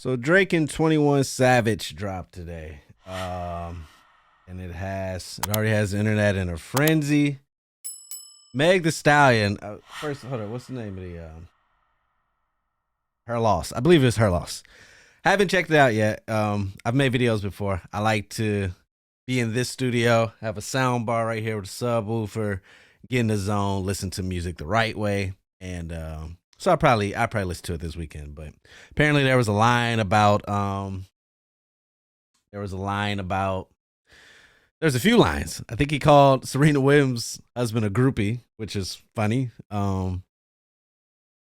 So Drake and 21 Savage dropped today. And it already has the internet in a frenzy. Meg the Stallion. First, hold on. What's the name of the Her Loss? I believe it's Her Loss. Haven't checked it out yet. I've made videos before. I like to be in this studio, have a sound bar right here with a subwoofer, get in the zone, listen to music the right way, and so I probably listen to it this weekend. But apparently there was a line about there's a few lines. I think he called Serena Williams' husband a groupie, which is funny. And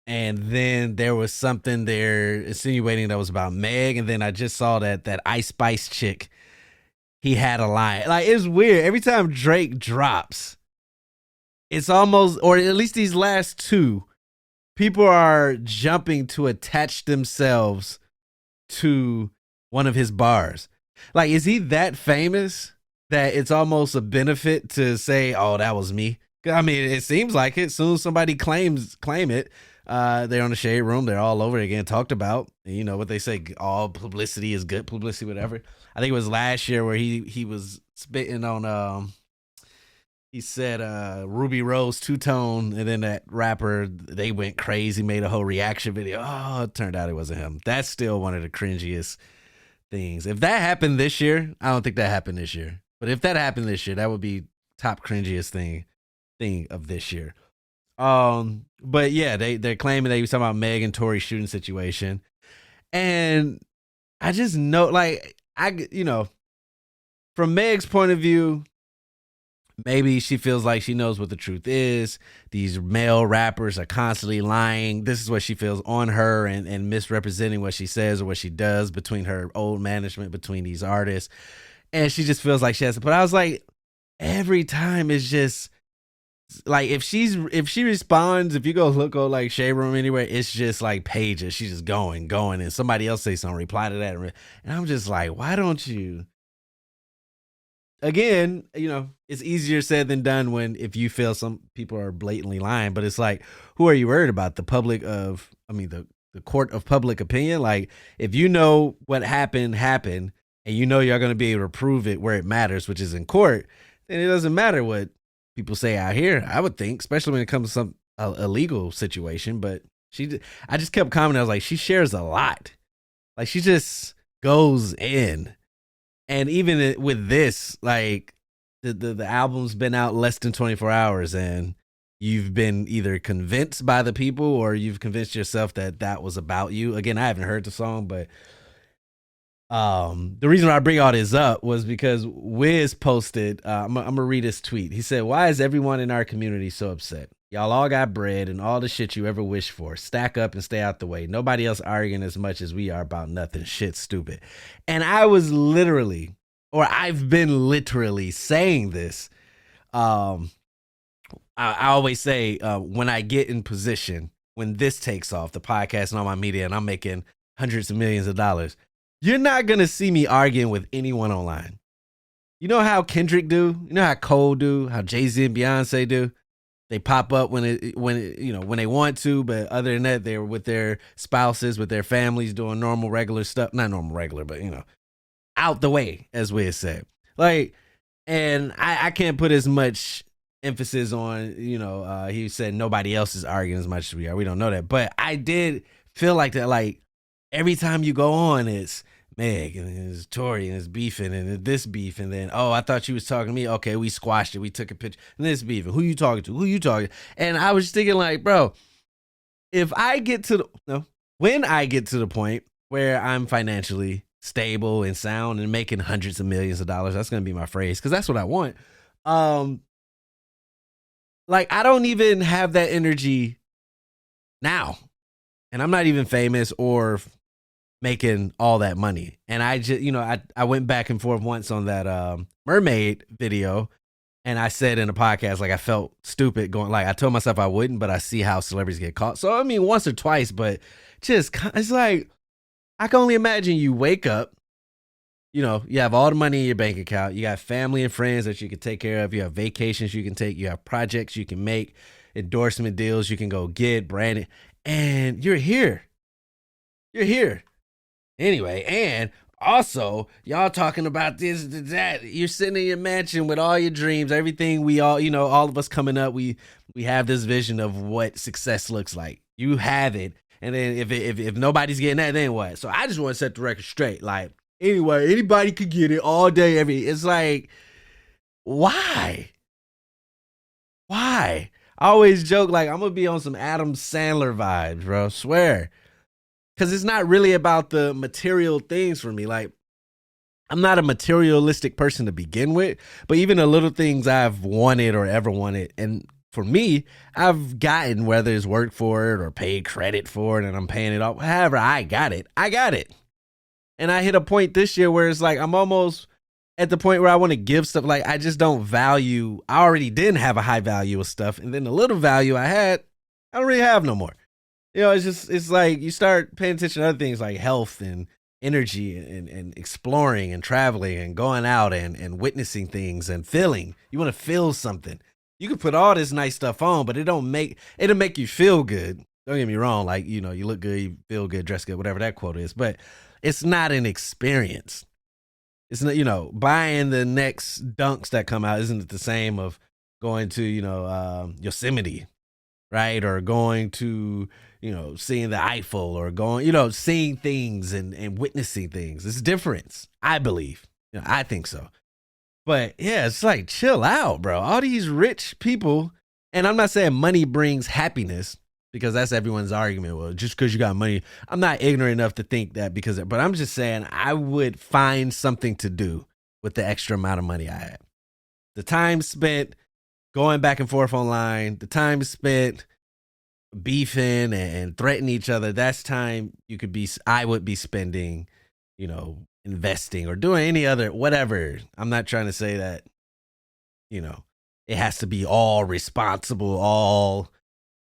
then there was something there insinuating that was about Meg. And then I just saw that Ice Spice chick. He had a line. Like, it's weird. Every time Drake drops, it's almost, or at least these last two, people are jumping to attach themselves to one of his bars. Like, is he that famous that it's almost a benefit to say, oh, that was me? I mean, it seems like it. As soon as somebody claim it, they're on the Shade Room. They're all over it again, talked about. You know what they say, all publicity is good publicity, whatever. I think it was last year where he was spitting on, he said Ruby Rose two-tone, and then that rapper, they went crazy, made a whole reaction video. Oh, it turned out it wasn't him. That's still one of the cringiest things. If that happened this year, I don't think that happened this year. But if that happened this year, that would be top cringiest thing of this year. But yeah, they're claiming they was talking about Meg and Tory shooting situation. And I just know, like, from Meg's point of view, maybe she feels like she knows what the truth is. These male rappers are constantly lying. This is what she feels on her and misrepresenting what she says or what she does between her old management, between these artists. And she just feels like she has to. But I was like, every time it's just like, if she responds, if you go look on like Shade Room anywhere, it's just like pages. She's just going, and somebody else say something, reply to that. And I'm just like, why don't you? Again, it's easier said than done if you feel some people are blatantly lying, but it's like, who are you worried about? The court of public opinion? Like, if you know what happened, and you know you're going to be able to prove it where it matters, which is in court, then it doesn't matter what people say out here, I would think, especially when it comes to some illegal situation. But I just kept commenting. I was like, she shares a lot. Like, she just goes in. And even with this, like, the album's been out less than 24 hours, and you've been either convinced by the people or you've convinced yourself that was about you. Again, I haven't heard the song, but the reason why I bring all this up was because Wiz posted, I'm going to read his tweet. He said, "Why is everyone in our community so upset? Y'all all got bread and all the shit you ever wished for. Stack up and stay out the way. Nobody else arguing as much as we are about nothing. Shit's stupid." And I've been literally saying this. I always say, when I get in position, when this takes off, the podcast and all my media, and I'm making hundreds of millions of dollars, you're not going to see me arguing with anyone online. You know how Kendrick do? You know how Cole do? How Jay-Z and Beyonce do? They pop up when they want to, but other than that, they're with their spouses, with their families, doing normal, regular stuff. Not normal, regular, but out the way, as Wiz said. Like, and I can't put as much emphasis on, he said nobody else is arguing as much as we are. We don't know that, but I did feel like that. Like, every time you go on, it's Meg and it's Tory and it's beefing and this beef, and then, oh, I thought you was talking to me. Okay, we squashed it. We took a picture and this beef. And who you talking to? Who you talking? And I was thinking, like, bro, when I get to the point where I'm financially stable and sound and making hundreds of millions of dollars, that's gonna be my phrase, because that's what I want. Like, I don't even have that energy now, and I'm not even famous or making all that money. And I just, I went back and forth once on that mermaid video, and I said in a podcast, like, I felt stupid going, like, I told myself I wouldn't, but I see how celebrities get caught. So I mean, once or twice, but just, it's like, I can only imagine you wake up, you have all the money in your bank account, you got family and friends that you can take care of, you have vacations you can take, you have projects you can make, endorsement deals you can go get, branding, and you're here. Anyway, and also, y'all talking about this, that. You're sitting in your mansion with all your dreams, everything we all, all of us coming up, we have this vision of what success looks like. You have it. And then if nobody's getting that, then what? So I just want to set the record straight. Like, anyway, anybody could get it all day, it's like, why? Why? I always joke, like, I'm gonna be on some Adam Sandler vibes, bro. Swear. Because it's not really about the material things for me. Like, I'm not a materialistic person to begin with, but even the little things I've wanted or ever wanted, and for me, I've gotten, whether it's worked for it or paid credit for it and I'm paying it off. However, I got it. And I hit a point this year where it's like I'm almost at the point where I want to give stuff. Like, I just don't value. I already didn't have a high value of stuff. And then the little value I had, I don't really have no more. It's like you start paying attention to other things like health and energy and exploring and traveling and going out and witnessing things and feeling. You want to feel something. You can put all this nice stuff on, but it'll make you feel good. Don't get me wrong. Like, you look good, you feel good, dress good, whatever that quote is, but it's not an experience. It's not, buying the next dunks that come out isn't the same of going to, Yosemite, right? Or going to, seeing the Eiffel or going, seeing things and witnessing things. It's different, I believe. I think so. But yeah, it's like, chill out, bro. All these rich people, and I'm not saying money brings happiness, because that's everyone's argument. Well, just because you got money, I'm not ignorant enough to think that but I'm just saying I would find something to do with the extra amount of money I have. The time spent going back and forth online, the time spent beefing and threatening each other, that's time I would be spending, investing or doing any other, whatever. I'm not trying to say that, it has to be all responsible,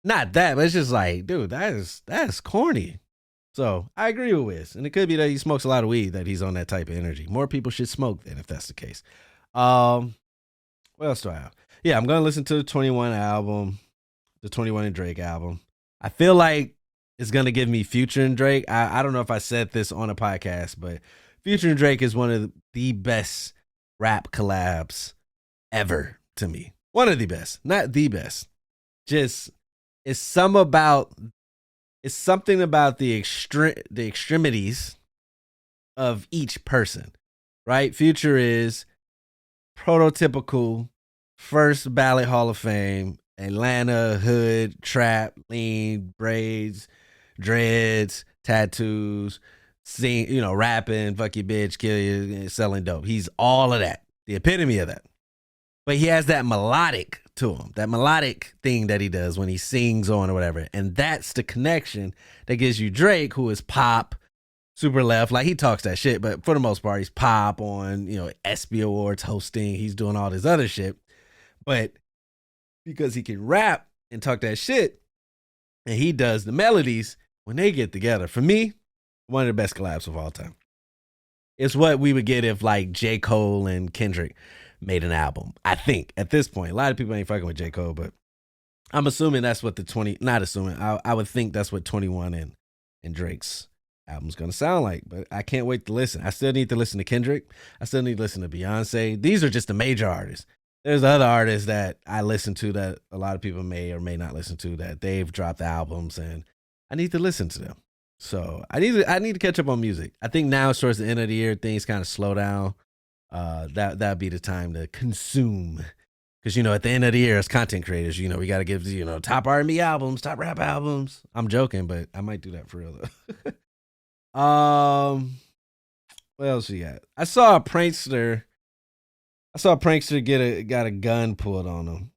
not that, but it's just like, dude, that's corny. So I agree with Wiz. And it could be that he smokes a lot of weed, that he's on that type of energy. More people should smoke then, if that's the case. What else do I have? Yeah, I'm going to listen to the 21 album, the 21 and Drake album. I feel like it's going to give me Future and Drake. I don't know if I said this on a podcast, but Future and Drake is one of the best rap collabs ever to me. One of the best, not the best. Just, it's something about the extremities of each person, right? Future is prototypical first ballot Hall of Fame, Atlanta, hood, trap, lean, braids, dreads, tattoos, rapping, fuck your bitch, kill you, selling dope. He's all of that, the epitome of that. But he has that melodic to him, that melodic thing that he does when he sings on or whatever. And that's the connection that gives you Drake, who is pop, super left. Like, he talks that shit, but for the most part, he's pop on, ESPY Awards hosting. He's doing all this other shit. But because he can rap and talk that shit, and he does the melodies, when they get together, for me, one of the best collabs of all time. It's what we would get if, like, J. Cole and Kendrick made an album. I think at this point, a lot of people ain't fucking with J. Cole, but I'm assuming that's what I would think that's what 21 and Drake's album's gonna sound like. But I can't wait to listen. I still need to listen to Kendrick. I still need to listen to Beyonce. These are just the major artists. There's other artists that I listen to that a lot of people may or may not listen to, that they've dropped albums, and I need to listen to them. So I need to catch up on music. I think now towards the end of the year, things kind of slow down. That'd be the time to consume, because at the end of the year, as content creators, we got to give top R&B albums, top rap albums. I'm joking, but I might do that for real though. What else we got? I saw a prankster got a gun pulled on him.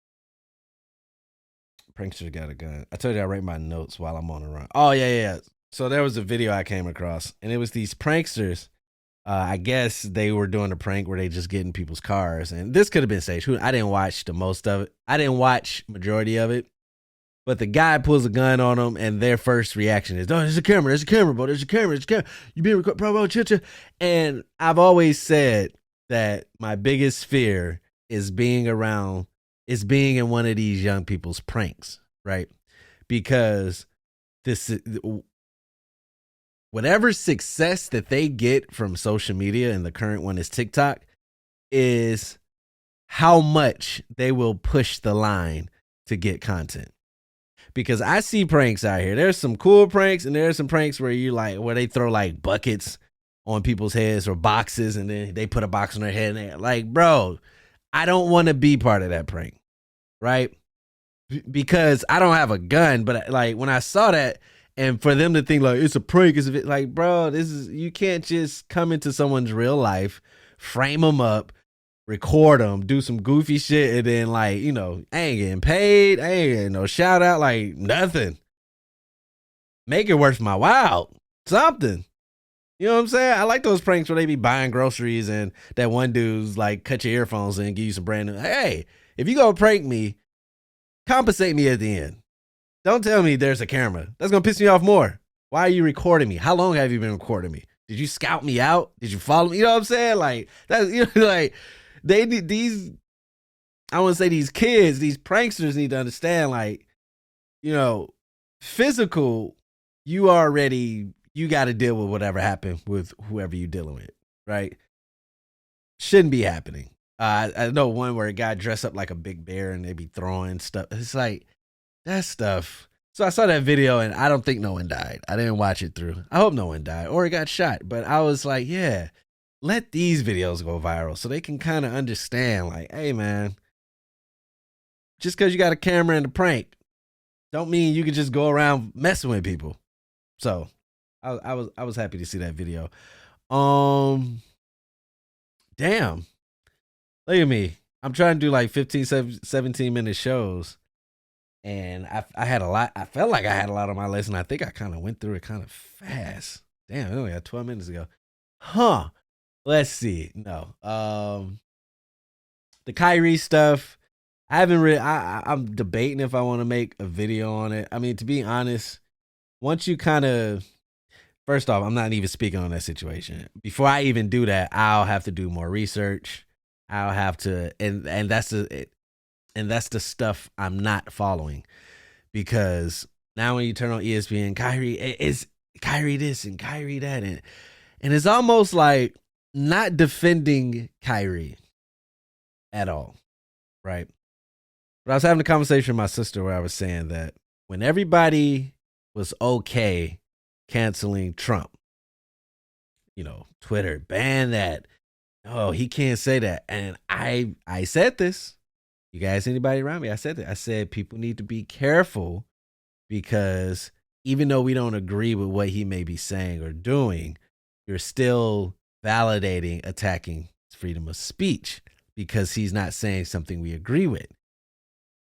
Prankster got a gun. I told you I write my notes while I'm on the run. Oh yeah. So there was a video I came across, and it was these pranksters. I guess they were doing a prank where they just get in people's cars, and this could have been staged. I didn't watch the most of it. I didn't watch majority of it, but the guy pulls a gun on them, and their first reaction is, "Oh, there's a camera, bro. There's a camera. You being recorded, bro, chicha." And I've always said that my biggest fear is being in one of these young people's pranks, right? Because whatever success that they get from social media, and the current one is TikTok, is how much they will push the line to get content. Because I see pranks out here. There's some cool pranks, and there's some pranks where where they throw like buckets on people's heads or boxes, and then they put a box on their head, and they're like, bro, I don't want to be part of that prank, right? Because I don't have a gun. But like when I saw that, and for them to think like it's a prank, is like, bro, you can't just come into someone's real life, frame them up, record them, do some goofy shit, and then I ain't getting paid, I ain't getting no shout out, like nothing. Make it worth my while, something. You know what I'm saying? I like those pranks where they be buying groceries and that one dude's like cut your earphones and give you some brand new. Hey, if you go prank me, compensate me at the end. Don't tell me there's a camera. That's gonna piss me off more. Why are you recording me? How long have you been recording me? Did you scout me out? Did you follow me? You know what I'm saying? Like that's like they need these. I want to say these kids, these pranksters need to understand, physical. You got to deal with whatever happened with whoever you're dealing with, right? Shouldn't be happening. I know one where a guy dressed up like a big bear and they be throwing stuff. It's like that stuff. So I saw that video and I don't think no one died. I didn't watch it through. I hope no one died or got shot. But I was like, yeah, let these videos go viral so they can kind of understand, like, hey, man, just because you got a camera and a prank don't mean you can just go around messing with people. So I was happy to see that video. Damn. Look at me. I'm trying to do like 15, 17 minute shows. And I had a lot. I felt like I had a lot on my list, and I think I kind of went through it kind of fast. Damn, it only got 12 minutes ago. Huh. Let's see. No. The Kyrie stuff. I haven't really. I'm debating if I want to make a video on it. I mean, to be honest, once you kind of. First off, I'm not even speaking on that situation. Before I even do that, I'll have to do more research. I'll have to, and that's the stuff I'm not following, because now when you turn on ESPN, Kyrie is Kyrie this and Kyrie that, and it's almost like not defending Kyrie at all, right? But I was having a conversation with my sister where I was saying that when everybody was okay canceling Trump, Twitter ban that. Oh, he can't say that. And I said this. You guys, anybody around me? I said that. I said people need to be careful, because even though we don't agree with what he may be saying or doing, you're still validating, attacking freedom of speech, because he's not saying something we agree with.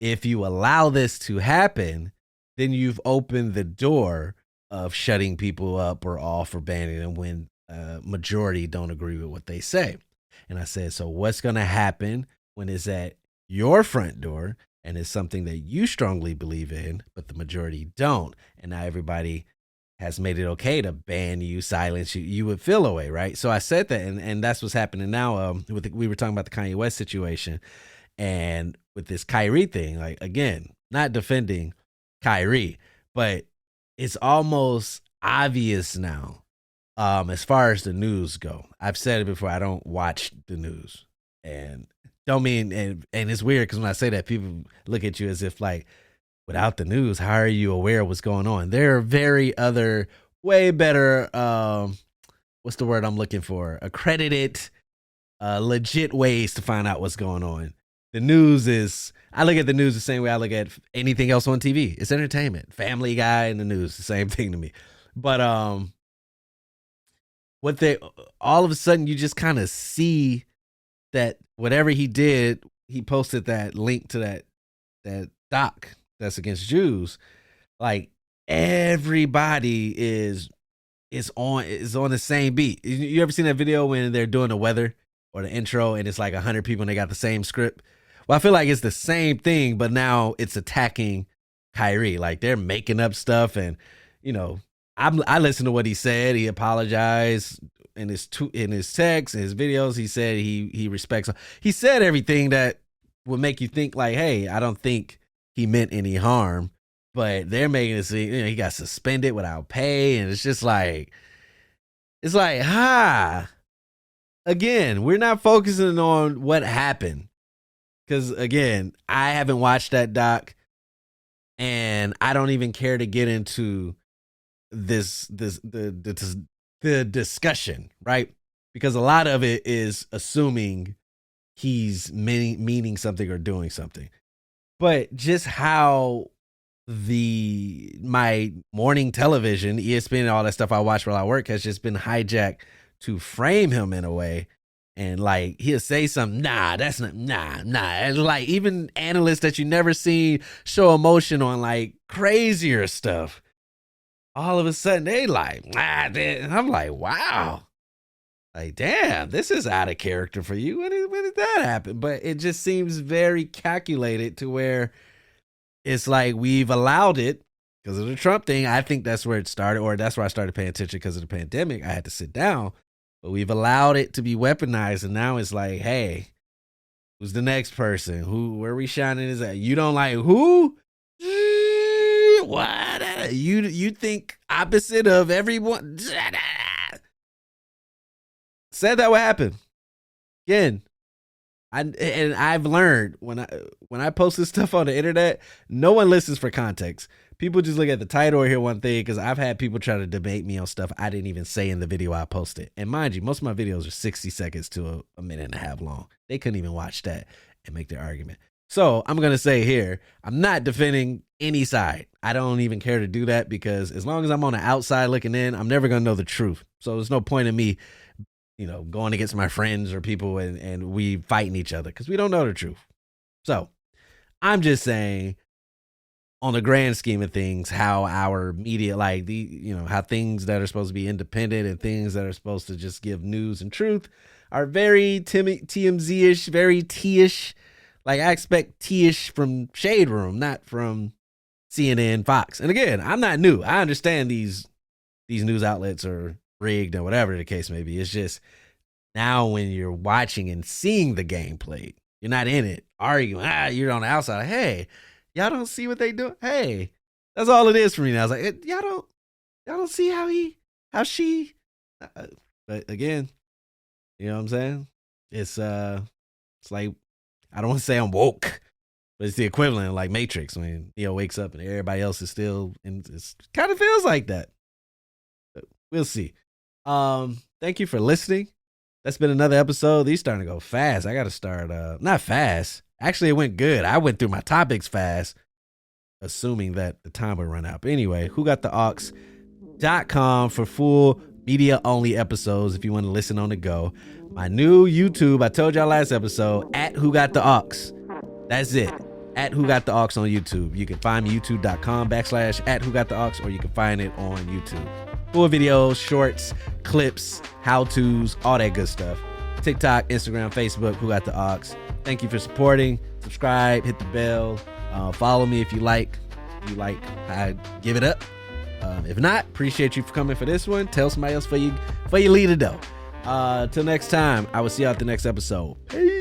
If you allow this to happen, then you've opened the door of shutting people up or off or banning them when majority don't agree with what they say. And I said, so what's going to happen when it's at your front door and it's something that you strongly believe in, but the majority don't? And now everybody has made it okay to ban you, silence you. You would feel away, right? So I said that, and that's what's happening now. We were talking about the Kanye West situation, and with this Kyrie thing, like, again, not defending Kyrie, but it's almost obvious now. As far as the news go, I've said it before, I don't watch the news, and don't mean, and it's weird because when I say that, people look at you as if like, without the news, how are you aware of what's going on? There are way better, what's the word I'm looking for? Accredited, legit ways to find out what's going on. The news I look at the news the same way I look at anything else on TV. It's entertainment. Family Guy and the news, the same thing to me. But all of a sudden you just kind of see that whatever he did, he posted that link to that doc that's against Jews. Like, everybody is on the same beat. You ever seen that video when they're doing the weather or the intro and it's like 100 people and they got the same script? Well, I feel like it's the same thing, but now it's attacking Kyrie. Like, they're making up stuff, and I listened to what he said. He apologized in his texts, in his videos. He said he respects. He said everything that would make you think like, hey, I don't think he meant any harm. But they're making it seem, he got suspended without pay, and it's just like, It's like, again, we're not focusing on what happened. Because, again, I haven't watched that doc, and I don't even care to get into the discussion, right? Because a lot of it is assuming he's meaning something or doing something. But just how my morning television, ESPN, and all that stuff I watch while I work has just been hijacked to frame him in a way. And like he'll say something, that's not, And like even analysts that you never seen show emotion on like crazier stuff. All of a sudden they like, and I'm like, wow. Like, damn, this is out of character for you. When did that happen? But it just seems very calculated to where it's like we've allowed it because of the Trump thing. I think that's where it started, or that's where I started paying attention because of the pandemic. I had to sit down, but we've allowed it to be weaponized. And now it's like, hey, who's the next person? Where are we shining is at? You don't like who? What? You think opposite of everyone? Said that would happen. Again, I've learned when I post this stuff on the internet, no one listens for context. People just look at the title or hear one thing, because I've had people try to debate me on stuff I didn't even say in the video I posted. And mind you, most of my videos are 60 seconds to a minute and a half long. They couldn't even watch that and make their argument. So I'm going to say here, I'm not defending any side. I don't even care to do that, because as long as I'm on the outside looking in, I'm never going to know the truth. So there's no point in me going against my friends or people and we fighting each other because we don't know the truth. So I'm just saying, on the grand scheme of things, how our media, like how things that are supposed to be independent and things that are supposed to just give news and truth are very TMZ-ish, very T-ish. Like I expect T-ish from Shade Room, not from CNN, Fox. And again, I'm not new. I understand these news outlets are rigged or whatever the case may be. It's just now when you're watching and seeing the game played, you're not in it arguing. You're on the outside. Hey, y'all don't see what they do. Hey, that's all it is for me now. I was like, y'all don't see how she. But again, you know what I'm saying? It's like, I don't want to say I'm woke, but it's the equivalent of like Matrix when Neo wakes up and everybody else is still, and it kind of feels like that. But we'll see. Thank you for listening. That's been another episode. These starting to go fast. I got to start, not fast. Actually, it went good. I went through my topics fast, assuming that the time would run out. But anyway, WhoGotTheAux.com for full media only episodes if you want to listen on the go. My new YouTube, I told y'all last episode, at WhoGotTheAux. That's it. At WhoGotTheAux on YouTube. You can find me youtube.com/@WhoGotTheAux, or you can find it on YouTube. Full videos, shorts, clips, how-tos, all that good stuff. TikTok, Instagram, Facebook, WhoGotTheAux. Thank you for supporting. Subscribe, hit the bell, follow me if you like. I give it up. If not, appreciate you for coming for this one. Tell somebody else for you lead it though. Till next time, I will see you at the next episode. Peace.